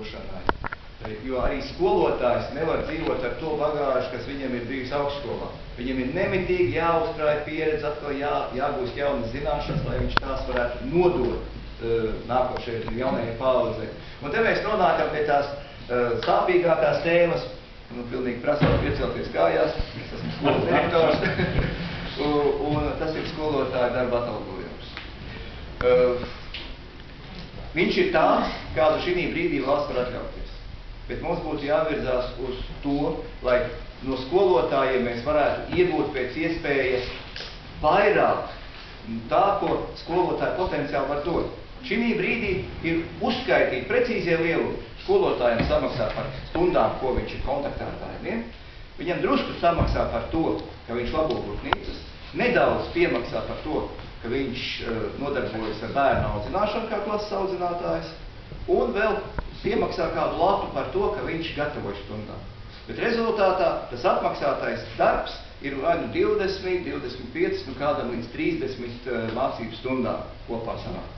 došanai. Jo arī skolotājs nevar dzīvot ar to bagāžu, kas viņam ir bijis augstskolā. Viņam ir nemitīgi jāuzkrāj pieredze, atkal jāgūst jaunas zināšanas, lai viņš tās varētu nodot nākošajai jaunajai paudzei. Un te mēs nonākam pie tās sāpīgākās tēmas, pilnīgi prasot piecelties kājās, es esmu skolas direktors, un tas ir skolotāja darba atalgojums. Viņš ir tāds, kādu šī brīdī valsts var atļauties. Bet mums būtu jāvirzās uz to, lai no skolotājiem mēs varētu iegūt pēc iespējas vairāk tā, ko skolotāja potenciāli var dot. Šī brīdī ir uzskaitīti precīzie lielumi. Skolotājiem samaksā par stundām, ko viņš ir kontaktā ar bērniem. Viņam drusku samaksā par to, ka viņš labo būtnīcas. Nedaudz piemaksā par to, ka viņš nodarbojas ar bērnu audzināšanu kā klases audzinātājs. Un vēl piemaksā kādu latu par to, ka viņš gatavojas stundām. Bet rezultātā tas atmaksātais darbs ir vai nu 20, 25, nu kādam līdz 30 mācību stundām kopā sanāk.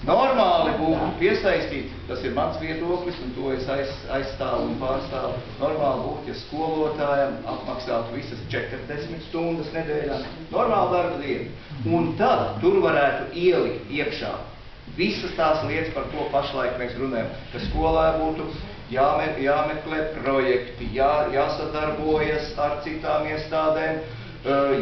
Normāli būtu piesaistīt, tas ir mans viedoklis, un to es aizstāvu un pārstāvu. Normāli būtu, ja skolotājiem apmaksātu visas 40 stundas nedēļā, normāli darba dienu. Un tad tur varētu ielikt iekšā visas tās lietas, par ko pašlaik mēs runājam, ka skolā būtu jāmeklē projekti, jāsadarbojas ar citām iestādēm,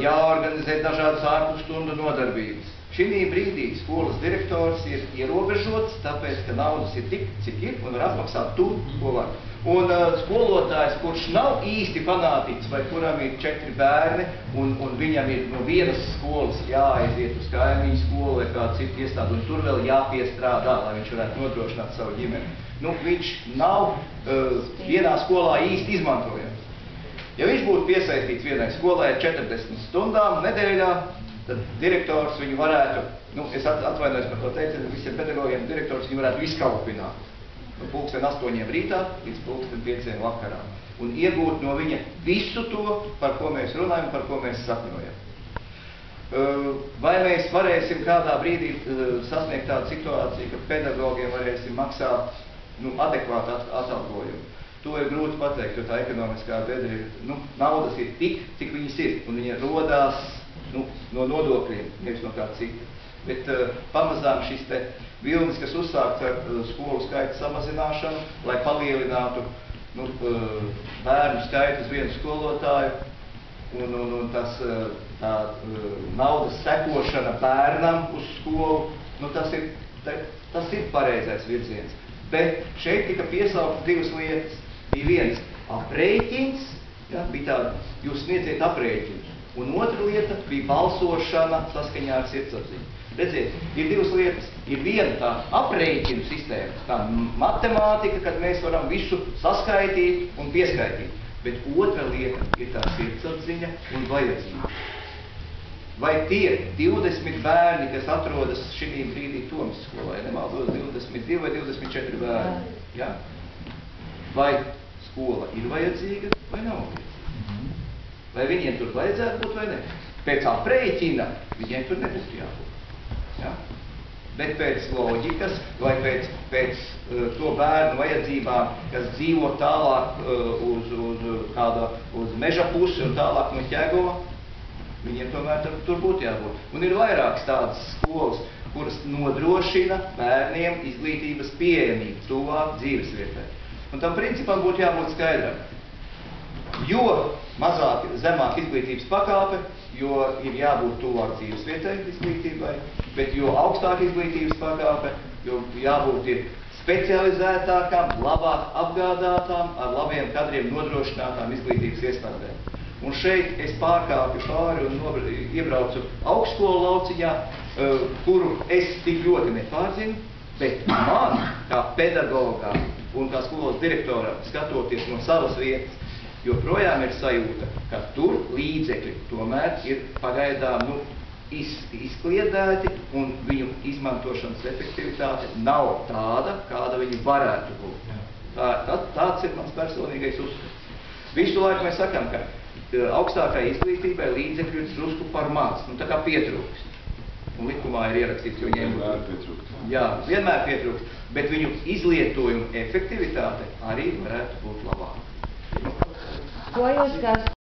jāorganizē dažādas ārpusstundu nodarbības. Šī brīdī skolas direktors ir ierobežots, tāpēc, ka naudas ir tik, cik ir, un var apmaksāt tur, ko var. Un skolotājs, kurš nav īsti fanātiķis, vai kuram ir 4 bērni, un viņam ir no vienas skolas jāaiziet uz kaimiņu skolu vai kādu citu iestādi, un tur vēl jāpiestrādā, lai viņš varētu nodrošināt savu ģimeni. Nu, viņš nav vienā skolā īsti izmantojams. Ja viņš būtu piesaistīts vienai skolai 40 stundām nedēļā, tad direktors viņu varētu, es atvainojos par to teicienu visiem pedagogiem, direktors viņu varētu izkalpināt no 8:00 rītā līdz 5:00 vakarā un iegūt no viņa visu to, par ko mēs runājam, par ko mēs sapņojam. Vai mēs varēsim kādā brīdī sasniegt tādu situāciju, ka pedagogiem varēsim maksāt adekvātu atalgojumu? To ir grūti pateikt, jo tā ekonomiskā bedra ir, naudas ir tik, cik viņas ir, un viņa rodās no nodokļiem, nevis no kā cita. Bet pamazām šis te vilnis, kas uzsākts ar skolu skaitu samazināšanu, lai palielinātu bērnu skaitu uz vienu skolotāju, un tā naudas sekošana bērnam uz skolu, tas ir pareizais virziens. Bet šeit tika piesauktas 2 lietas. Bija viens aprēķins, bija tāda, jūs sniedziet aprēķinus. Un otra lieta bija balsošana saskaņā ar sirdsapziņu. Redziet, ir 2 lietas. Ir viena tā aprēķinu sistēma, tā matemātika, kad mēs varam visu saskaitīt un pieskaitīt. Bet otra lieta ir tā sirdsapziņa un vajadzība. Vai tie 20 bērni, kas atrodas šī brīdī Tomas skolā, nemaldos 22 vai 24 bērni, ja? Vai skola ir vajadzīga vai nav vajadzīga? Vai viņiem tur vajadzētu būt vai ne? Pēc aprēķina viņiem tur nebūtu jābūt. Ja? Bet pēc loģikas vai pēc to bērnu vajadzībām, kas dzīvo tālāk uz meža pusi un tālāk no Ķegova, viņiem tomēr tur būtu jābūt. Un ir vairākas tādas skolas, kuras nodrošina bērniem izglītības pieejamību tuvāk dzīvesvietai. Un tam principam būtu jābūt skaidram. Jo zemāk izglītības pakāpe, jo ir jābūt tuvāk dzīvesvietai izglītībai, bet jo augstāk izglītības pakāpe, jo jābūt ir specializētākām, labāk apgādātām, ar labiem kadriem nodrošinātām izglītības iestādēm. Un šeit es pārkāpju pāri un iebraucu augstskolu lauciņā, kuru es tik ļoti nepārzinu, bet man, kā pedagogam un kā skolas direktoram, skatoties no savas vietas, joprojām ir sajūta, ka tur līdzekļi tomēr ir pagaidām izkliedēti un viņu izmantošanas efektivitāte nav tāda, kāda viņi varētu būt. Tāds ir mans personīgais uzskats. Visu laiku mēs sakam, ka augstākai izglītībai līdzekļu ir drusku par maz, tā kā pietrūkst. un likumā ir ierakstīts, jo viņiem Vienmēr pietrūkst. Jā, vienmēr pietrūkst, bet viņu izlietojuma efektivitāte arī varētu būt labāka. Ko jūs kā